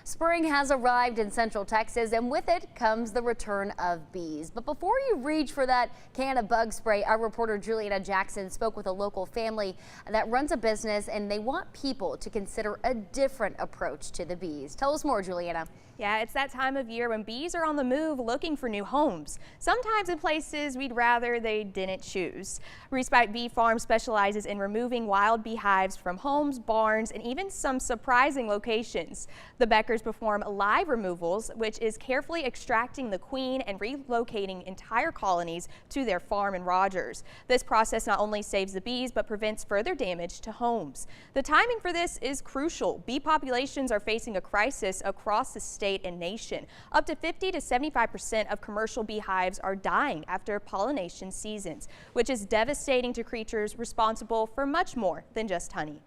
Spring has arrived in Central Texas, and with it comes the return of bees. But before you reach for that can of bug spray, our reporter Juliana Jackson spoke with a local family that runs a business, and they want people to consider a different approach to the bees. Tell us more, Juliana. Yeah, it's that time of year when bees are on the move looking for new homes, sometimes in places we'd rather they didn't choose. Respite Bee Farm specializes in removing wild beehives from homes, barns, and even some surprising locations. The Beckers perform live removals, which is carefully extracting the queen and relocating entire colonies to their farm in Rogers. This process not only saves the bees, but prevents further damage to homes. The timing for this is crucial. Bee populations are facing a crisis across the state and nation. Up to 50 to 75% of commercial beehives are dying after pollination seasons, which is devastating to creatures responsible for much more than just honey.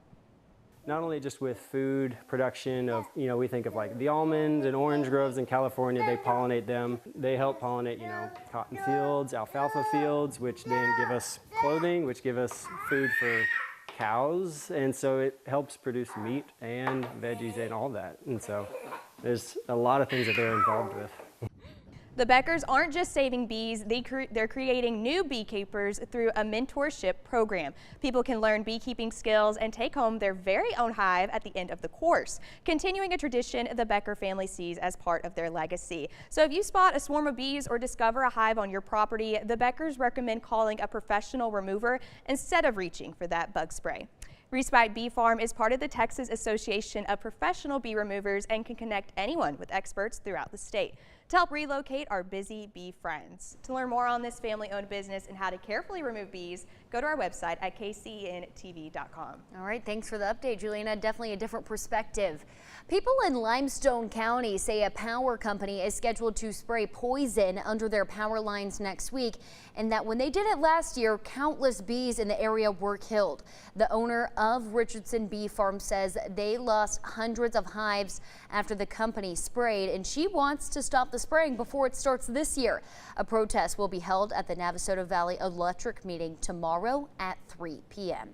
Not only just with food production of, we think of like the almonds and orange groves in California, they pollinate them. They help pollinate, cotton fields, alfalfa fields, which then give us clothing, which give us food for cows. And so it helps produce meat and veggies and all that. And so there's a lot of things that they're involved with. The Beckers aren't just saving bees, they're creating new beekeepers through a mentorship program. People can learn beekeeping skills and take home their very own hive at the end of the course, continuing a tradition the Becker family sees as part of their legacy. So if you spot a swarm of bees or discover a hive on your property, the Beckers recommend calling a professional remover instead of reaching for that bug spray. Respite Bee Farm is part of the Texas Association of Professional Bee Removers and can connect anyone with experts throughout the state to help relocate our busy bee friends. To learn more on this family-owned business and how to carefully remove bees, go to our website at kcntv.com. All right, thanks for the update, Juliana. Definitely a different perspective. People in Limestone County say a power company is scheduled to spray poison under their power lines next week, and that when they did it last year, countless bees in the area were killed. The owner of Richardson Bee Farm says they lost hundreds of hives after the company sprayed, and she wants to stop the spraying before it starts this year. A protest will be held at the Navasota Valley Electric meeting tomorrow at 3 p.m.